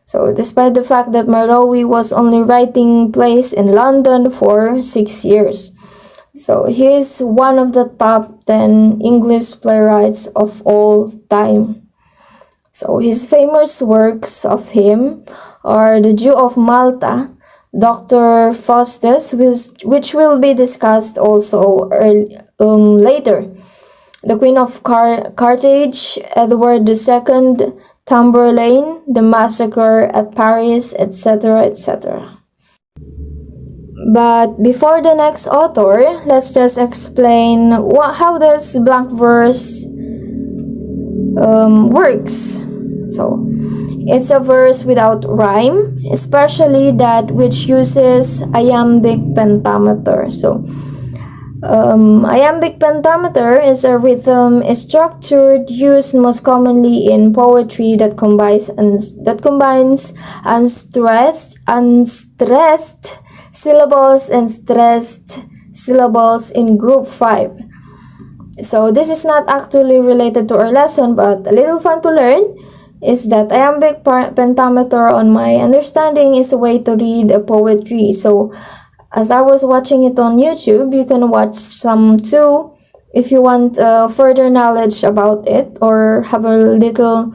So despite the fact that Merowe was only writing plays in London for 6 years. So he is one of the top 10 English playwrights of all time. So his famous works of him are The Jew of Malta, Dr. Faustus, which will be discussed also later, The Queen of Carthage, Edward II, Tamburlaine, The Massacre at Paris, etc., etc. But before the next author, let's just explain how does blank verse works. So, it's a verse without rhyme, especially that which uses iambic pentameter. So, iambic pentameter is a rhythm structured used most commonly in poetry that combines unstressed syllables and stressed syllables in group 5. So this is not actually related to our lesson, but a little fun to learn is that iambic pentameter, on my understanding, is a way to read a poetry. So as I was watching it on YouTube, you can watch some too if you want further knowledge about it or have a little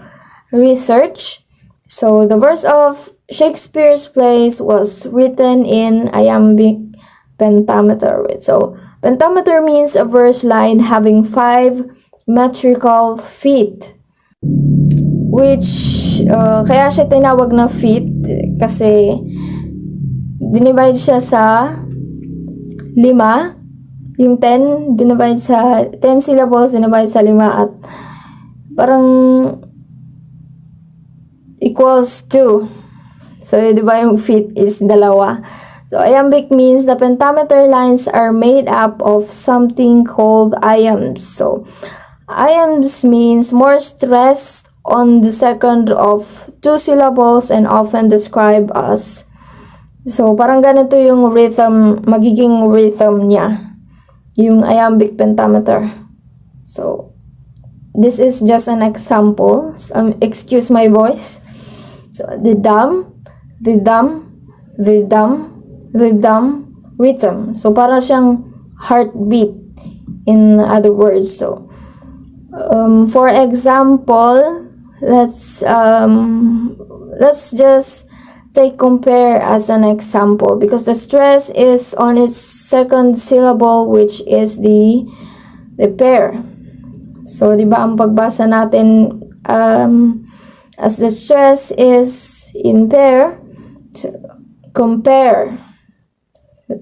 research. So the verse of Shakespeare's plays was written in iambic pentameter. So pentameter means a verse line having 5 metrical feet, which kaya siya tinawag na feet kasi dinivide siya sa 5, yung 10 dinivide sa 10 syllables dinivide sa 5 at parang equals 2. So, di ba yung feet is 2. So, iambic means the pentameter lines are made up of something called iambs. So, iambs means more stress on the second of 2 syllables and often described as. So, parang ganito yung rhythm, magiging rhythm niya, yung iambic pentameter. So, this is just an example. Excuse my voice. So, the dum, rhythm. So, parang siyang heartbeat, in other words. So, for example, let's just take compare as an example because the stress is on its second syllable, which is the pair. So, di ba ang pagbasa natin as the stress is in pair, compare.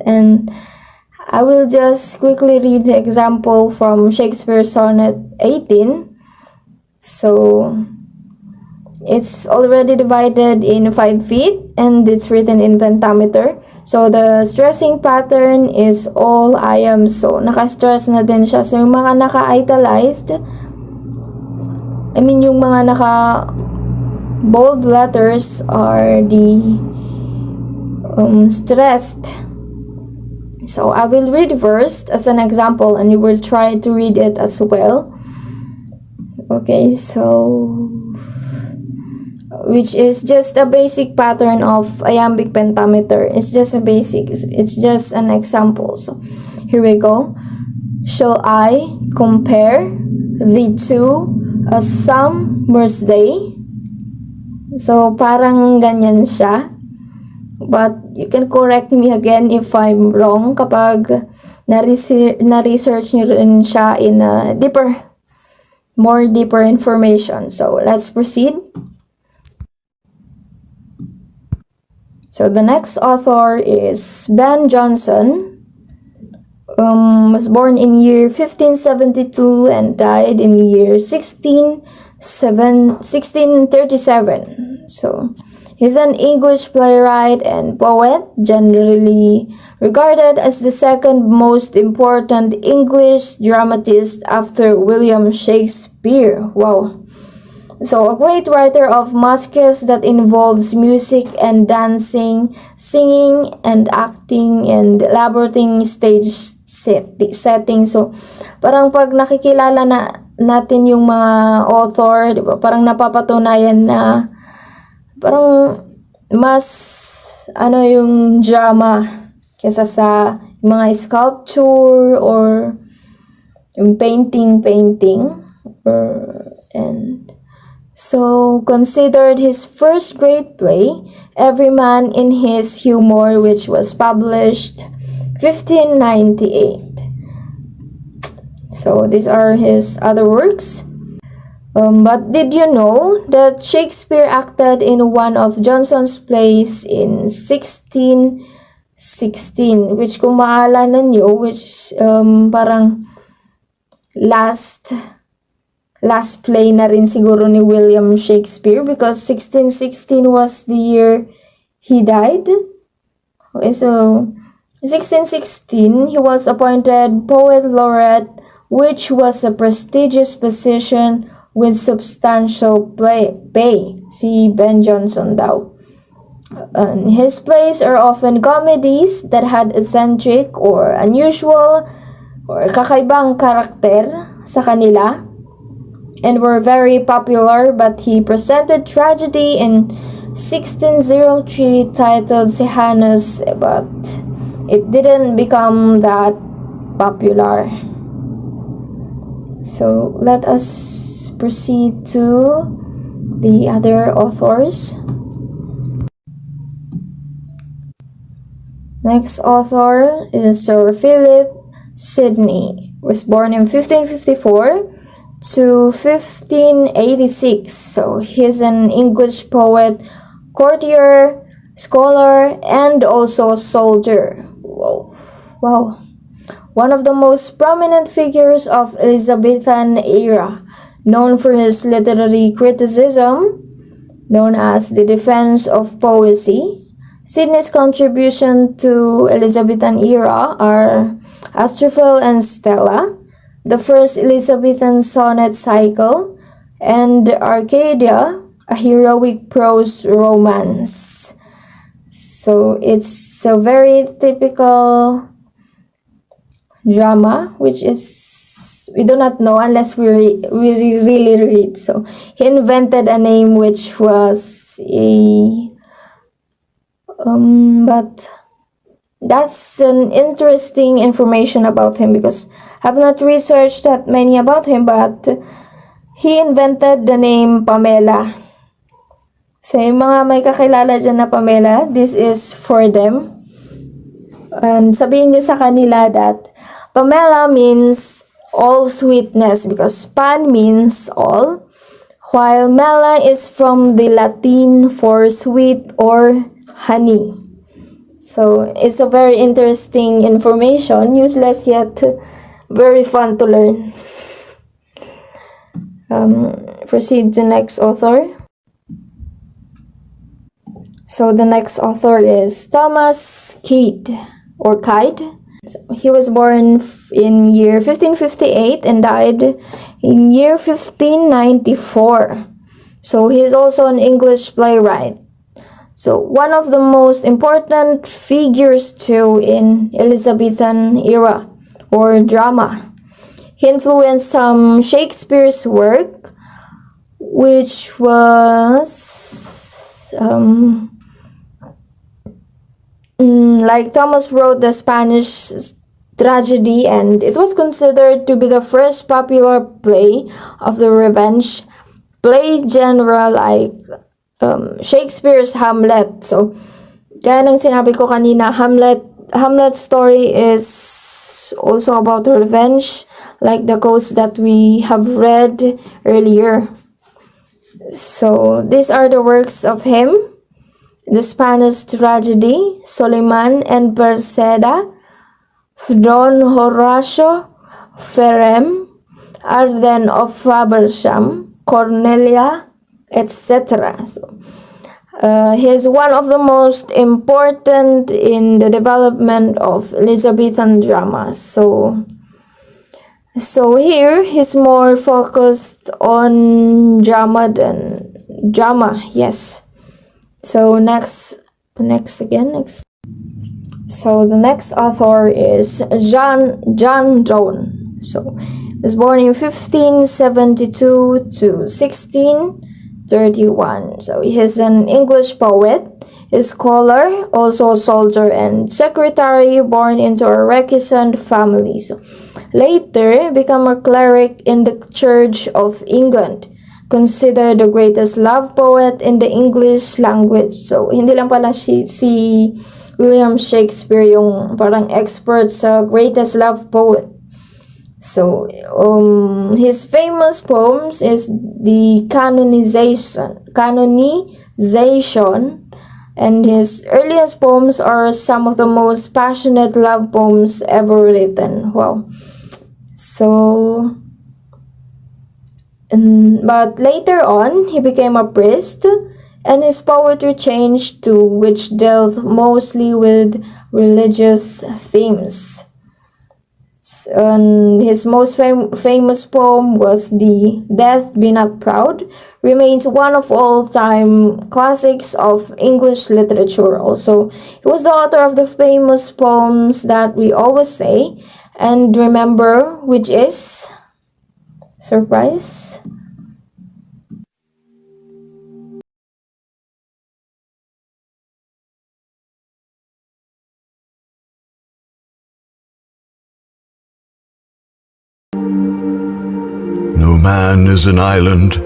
And I will just quickly read the example from Shakespeare's Sonnet 18. So, it's already divided in 5 feet and it's written in pentameter. So, the stressing pattern is all iambs. So, naka-stress na din siya. So, yung mga naka-italiced, yung mga naka-bold letters are the stressed. So, I will read first as an example and you will try to read it as well. Okay, so which is just a basic pattern of iambic pentameter. It's just a basic, it's just an example. So, here we go. Shall I compare the two as summer's day? So, parang ganyan siya. But you can correct me again if I'm wrong kapag na-research nyo rin siya in more deeper information. So, let's proceed. So, the next author is Ben Jonson. Was born in year 1572 and died in year 1637. So, he's an English playwright and poet, generally regarded as the second most important English dramatist after William Shakespeare. Wow. So, a great writer of masques that involves music and dancing, singing and acting, and elaborating stage setting. So, parang pag nakikilala natin yung mga author, di ba? Parang napapatunayan na parang mas yung drama kesa sa mga sculpture or yung painting and so considered his first great play, Every Man in His Humor, which was published 1598. So these are his other works. But did you know that Shakespeare acted in one of Jonson's plays in 1616, which kung maalala nyo, which parang last play na rin siguro ni William Shakespeare, because 1616 was the year he died. Okay, so 1616 he was appointed poet laureate, which was a prestigious position with substantial pay. Si Ben Jonson daw. His plays are often comedies that had eccentric or unusual or kakaibang karakter sa kanila and were very popular, but he presented tragedy in 1603 titled Sejanus, but it didn't become that popular. So let us proceed to the other authors. Next author is Sir Philip Sidney. Was born in 1554 to 1586. So he's an English poet, courtier, scholar, and also soldier. Wow. One of the most prominent figures of Elizabethan era, known for his literary criticism, known as the Defense of Poesy. Sidney's contribution to Elizabethan era are Astrophel and Stella, the first Elizabethan sonnet cycle, and Arcadia, a heroic prose romance. So it's a very typical drama, which is we do not know unless we really read. So he invented a name which was but that's an interesting information about him, because I've not researched that many about him, but he invented the name Pamela. So yung mga may kakilala dyan na Pamela, this is for them. And sabihin nyo sa kanila that Pamela means all sweetness, because pan means all, while mela is from the Latin for sweet or honey. So it's a very interesting information, useless yet very fun to learn. Proceed to next author. So the next author is Thomas Kyde, or Kyde. He was born in year 1558 and died in year 1594. So he's also an English playwright. So one of the most important figures too in Elizabethan era or drama. He influenced some Shakespeare's work, which was like Thomas wrote the Spanish tragedy, and it was considered to be the first popular play of the revenge play genre, like Shakespeare's Hamlet. So gaya ng sinabi ko kanina, Hamlet's story is also about revenge, like the quotes that we have read earlier. So these are the works of him: the Spanish tragedy, Soliman and Perseda, Don Horatio Ferrem, Arden of Faversham, Cornelia, etc. So, he is one of the most important in the development of Elizabethan drama. So here he's more focused on drama than drama. Yes. So next. So the next author is John Donne. So he was born in 1572 to 16 31. So he's an English poet, a scholar, also a soldier and secretary, born into a recusant family. So later become a cleric in the Church of England. Considered the greatest love poet in the English language. So hindi lang pala si William Shakespeare yung parang expert sa greatest love poet. So, his famous poems is the canonization, and his earliest poems are some of the most passionate love poems ever written. Wow. So, but later on, he became a priest, and his poetry changed to which dealt mostly with religious themes. And his most famous poem was the Death Be Not Proud, remains one of all-time classics of English literature. Also, he was the author of the famous poems that we always say and remember, which is surprise. No man is an island,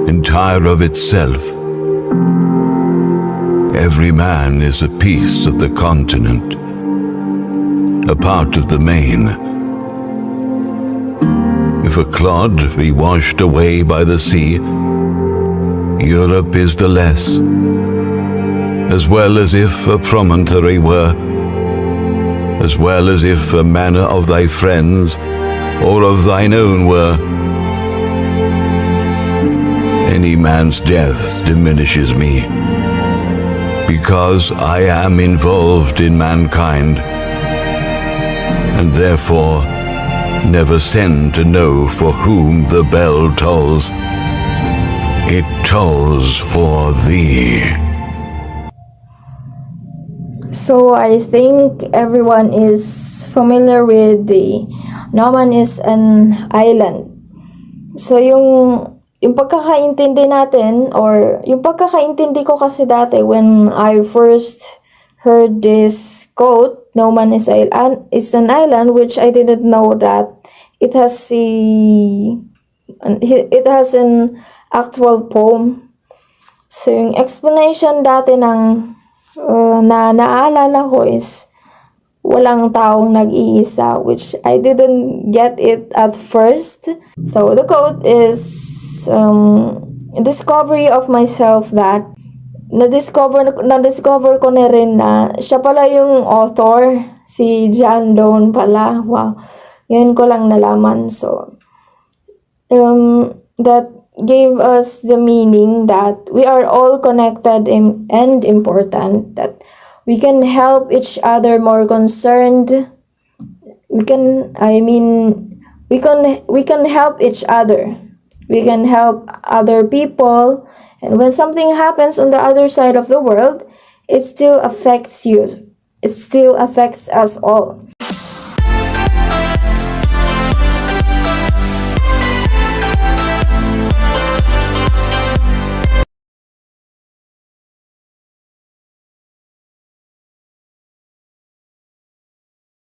entire of itself. Every man is a piece of the continent, a part of the main. If a clod be washed away by the sea, Europe is the less, as well as if a promontory were, as well as if a manor of thy friends or of thine own were. Any man's death diminishes me, because I am involved in mankind, and therefore never send to know for whom the bell tolls. It tolls for thee. So I think everyone is familiar with the Noman is an island. So yung pagkakaintindi natin, or yung pagkakaintindi ko kasi dati when I first heard this quote, Noman is an island, which I didn't know that it has an actual poem. So yung explanation dati ng na naalala ko is walang taong nag-iisa, which I didn't get it at first. So the quote is discovery of myself, that na-discover ko na rin na siya pala yung author, si John Donne pala. Wow. Yun ko lang nalaman. So that gave us the meaning that we are all connected and important, that we can help each other more concerned. We can help each other. We can help other people. And when something happens on the other side of the world, it still affects you. It still affects us all.